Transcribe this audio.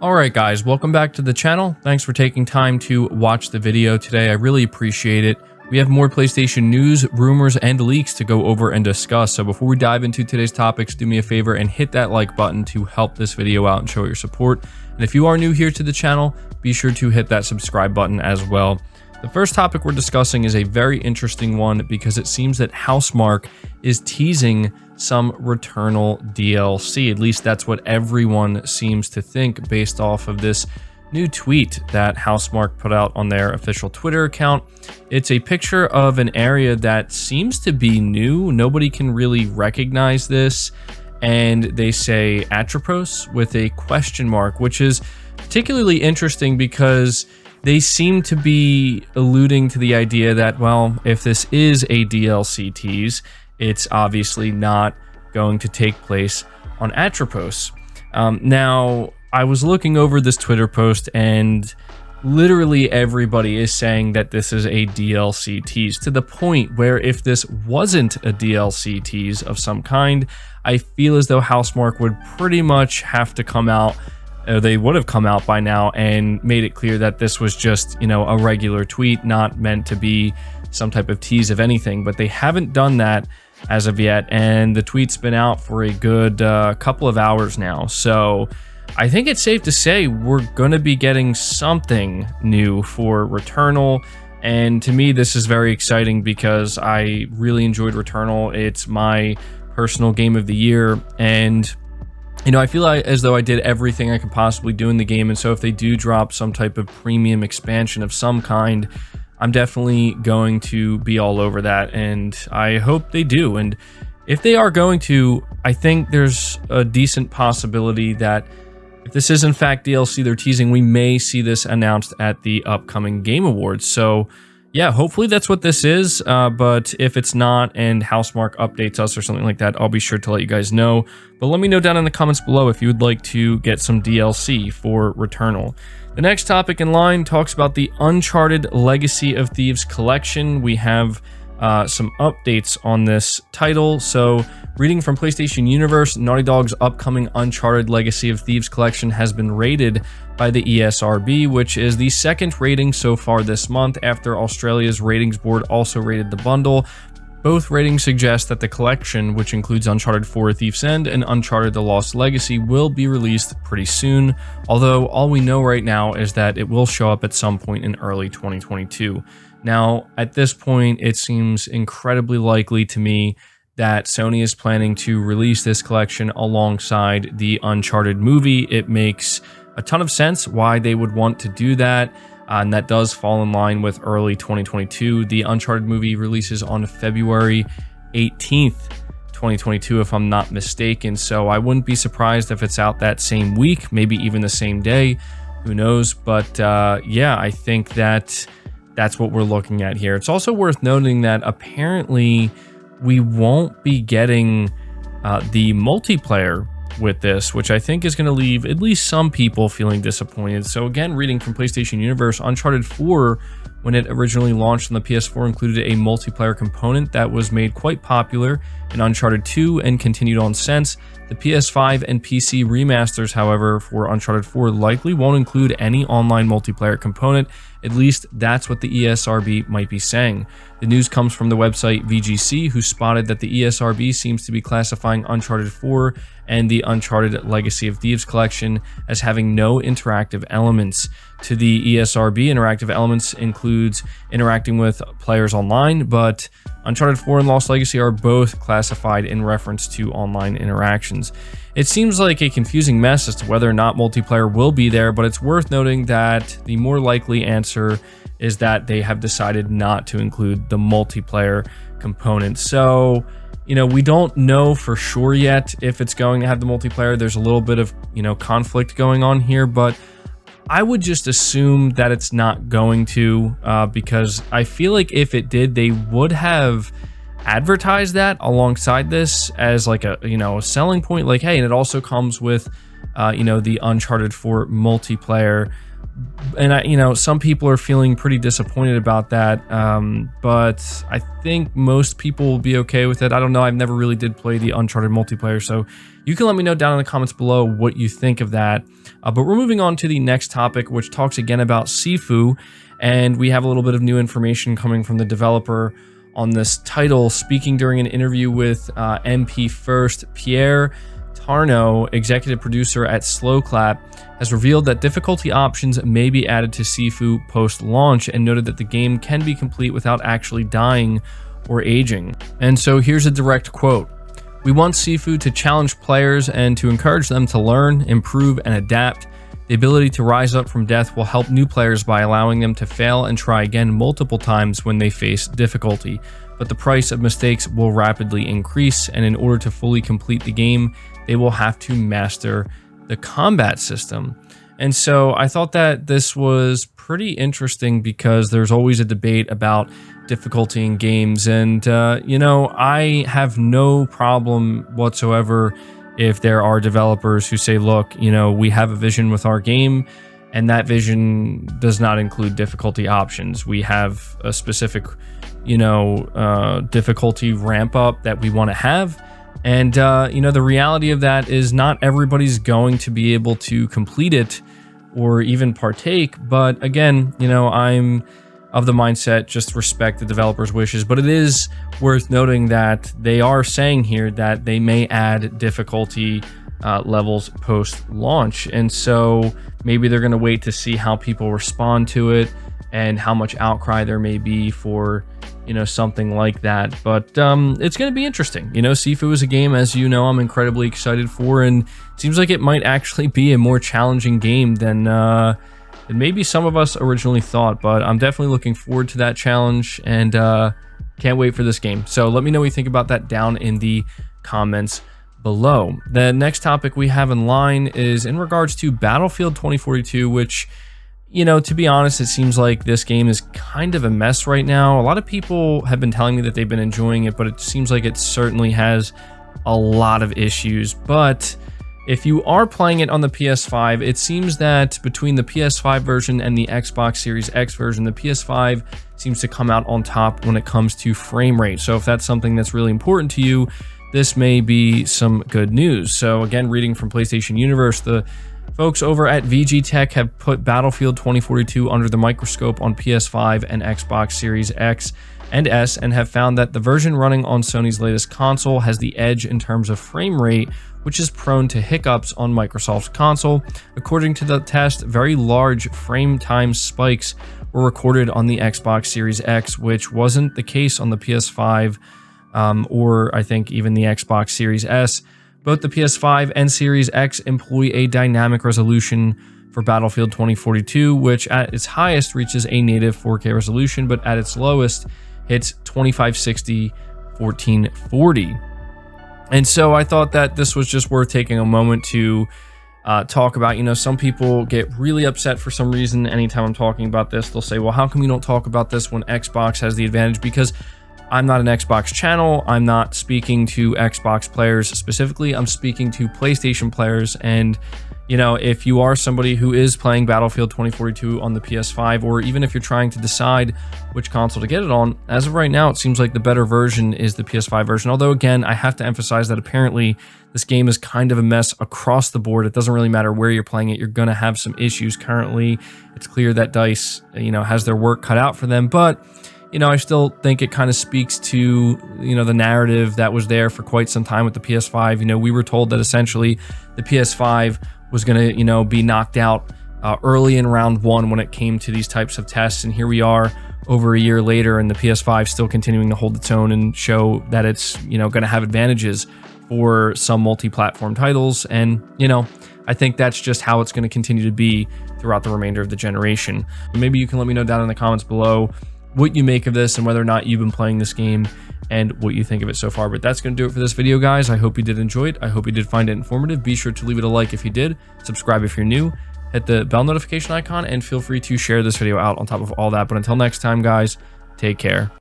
Alright guys, welcome back to the channel. Thanks for taking time to watch the video today. I really appreciate it. We have more PlayStation news, rumors, and leaks to go over and discuss. So before we dive into today's topics, do me a favor and hit that like button to help this video out and show your support. And if you are new here to the channel, be sure to hit that subscribe button as well. The first topic we're discussing is a very interesting one because it seems that Housemarque is teasing some Returnal DLC. At least that's what everyone seems to think based off of this new tweet that Housemarque put out on their official Twitter account. It's a picture of an area that seems to be new. Nobody can really recognize this. And they say Atropos with a question mark, which is particularly interesting because they seem to be alluding to the idea that, well, if this is a DLC tease, it's obviously not going to take place on Atropos. Now, I was looking over this Twitter post and literally everybody is saying that this is a DLC tease, to the point where if this wasn't a DLC tease of some kind, I feel as though Housemarque would pretty much have to come out, or they would have come out by now and made it clear that this was just, you know, a regular tweet, not meant to be some type of tease of anything, but they haven't done that as of yet, and the tweet's been out for a good couple of hours now. So I think it's safe to say we're going to be getting something new for Returnal, and to me this is very exciting because I really enjoyed Returnal. It's my personal game of the year, and you know, I feel as though I did everything I could possibly do in the game, and so if they do drop some type of premium expansion of some kind, I'm definitely going to be all over that, and I hope they do. And if they are going to, I think there's a decent possibility that if this is in fact DLC they're teasing, we may see this announced at the upcoming Game Awards. So yeah, hopefully that's what this is, but if it's not and Housemarque updates us or something like that, I'll be sure to let you guys know. But let me know down in the comments below if you would like to get some DLC for Returnal. The next topic in line talks about the Uncharted Legacy of Thieves collection. We have some updates on this title. So, reading from PlayStation Universe, Naughty Dog's upcoming Uncharted Legacy of Thieves collection has been rated by the ESRB, which is the second rating so far this month after Australia's ratings board also rated the bundle. Both ratings suggest that the collection, which includes Uncharted 4: Thief's End and Uncharted The Lost Legacy, will be released pretty soon, although all we know right now is that it will show up at some point in early 2022. Now, at this point, it seems incredibly likely to me that Sony is planning to release this collection alongside the Uncharted movie. It makes a ton of sense why they would want to do that. And that does fall in line with early 2022. The Uncharted movie releases on February 18th, 2022, if I'm not mistaken. So I wouldn't be surprised if it's out that same week, maybe even the same day. Who knows? But yeah, I think that that's what we're looking at here. It's also worth noting that apparently we won't be getting the multiplayer with this, which I think is going to leave at least some people feeling disappointed. So again, reading from PlayStation Universe, Uncharted 4, when it originally launched on the PS4, included a multiplayer component that was made quite popular in Uncharted 2 and continued on since. The PS5 and PC remasters, however, for Uncharted 4 likely won't include any online multiplayer component. At least that's what the ESRB might be saying. The news comes from the website VGC, who spotted that the ESRB seems to be classifying Uncharted 4 and the Uncharted Legacy of Thieves collection as having no interactive elements. To the ESRB, interactive elements includes interacting with players online, but Uncharted 4 and Lost Legacy are both classified in reference to online interactions. It seems like a confusing mess as to whether or not multiplayer will be there, but it's worth noting that the more likely answer is that they have decided not to include the multiplayer component. So, you know, we don't know for sure yet if it's going to have the multiplayer. There's a little bit of, you know, conflict going on here, but I would just assume that it's not going to, because I feel like if it did, they would have advertised that alongside this as like a, you know, a selling point, like, hey, and it also comes with, you know, the Uncharted 4 multiplayer. And some people are feeling pretty disappointed about that, but I think most people will be okay with it. I don't know, I've never really did play the Uncharted multiplayer, so you can let me know down in the comments below what you think of that. But we're moving on to the next topic, which talks again about SIFU, and we have a little bit of new information coming from the developer on this title. Speaking during an interview with MP First, Pierre Tarno, executive producer at Slowclap, has revealed that difficulty options may be added to SIFU post-launch, and noted that the game can be complete without actually dying or aging. And so here's a direct quote. "We want SIFU to challenge players and to encourage them to learn, improve, and adapt. The ability to rise up from death will help new players by allowing them to fail and try again multiple times when they face difficulty. But the price of mistakes will rapidly increase, and in order to fully complete the game, they will have to master the combat system." And so I thought that this was pretty interesting, because there's always a debate about difficulty in games. And, I have no problem whatsoever if there are developers who say, look, we have a vision with our game, and that vision does not include difficulty options. We have a specific, difficulty ramp up that we want to have. And, the reality of that is not everybody's going to be able to complete it or even partake. But again, I'm of the mindset, just respect the developer's wishes. But it is worth noting that they are saying here that they may add difficulty levels post-launch. And so maybe they're going to wait to see how people respond to it and how much outcry there may be for something like that. But it's going to be interesting. SIFU is a game, as I'm incredibly excited for, and it seems like it might actually be a more challenging game than maybe some of us originally thought. But I'm definitely looking forward to that challenge, and can't wait for this game. So let me know what you think about that down in the comments below. The next topic we have in line is in regards to Battlefield 2042, which, to be honest, it seems like this game is kind of a mess right now. A lot of people have been telling me that they've been enjoying it, but it seems like it certainly has a lot of issues. But if you are playing it on the PS5, it seems that between the PS5 version and the Xbox Series X version, the PS5 seems to come out on top when it comes to frame rate. So if that's something that's really important to you, this may be some good news. So again, reading from PlayStation Universe, the folks over at VG Tech have put Battlefield 2042 under the microscope on PS5 and Xbox Series X and S, and have found that the version running on Sony's latest console has the edge in terms of frame rate, which is prone to hiccups on Microsoft's console. According to the test, very large frame time spikes were recorded on the Xbox Series X, which wasn't the case on the PS5 or I think even the Xbox Series S. Both the PS5 and Series X employ a dynamic resolution for Battlefield 2042, which at its highest reaches a native 4K resolution, but at its lowest hits 2560 1440. And so I thought that this was just worth taking a moment to talk about. Some people get really upset for some reason anytime I'm talking about this. They'll say, well, how come you don't talk about this when Xbox has the advantage? Because I'm not an Xbox channel. I'm not speaking to Xbox players specifically. I'm speaking to PlayStation players. And, if you are somebody who is playing Battlefield 2042 on the PS5, or even if you're trying to decide which console to get it on, as of right now, it seems like the better version is the PS5 version. Although, again, I have to emphasize that apparently this game is kind of a mess across the board. It doesn't really matter where you're playing it. You're going to have some issues currently. It's clear that DICE, has their work cut out for them. But I still think it kind of speaks to, the narrative that was there for quite some time with the PS5. We were told that essentially the PS5 was going to, be knocked out early in round one when it came to these types of tests. And here we are over a year later, and the PS5 still continuing to hold its own and show that it's, going to have advantages for some multi-platform titles. And, I think that's just how it's going to continue to be throughout the remainder of the generation. Maybe you can let me know down in the comments below what you make of this and whether or not you've been playing this game and what you think of it so far. But that's going to do it for this video, guys. I hope you did enjoy it. I hope you did find it informative. Be sure to leave it a like if you did, subscribe if you're new, hit the bell notification icon, and feel free to share this video out on top of all that. But until next time, guys, take care.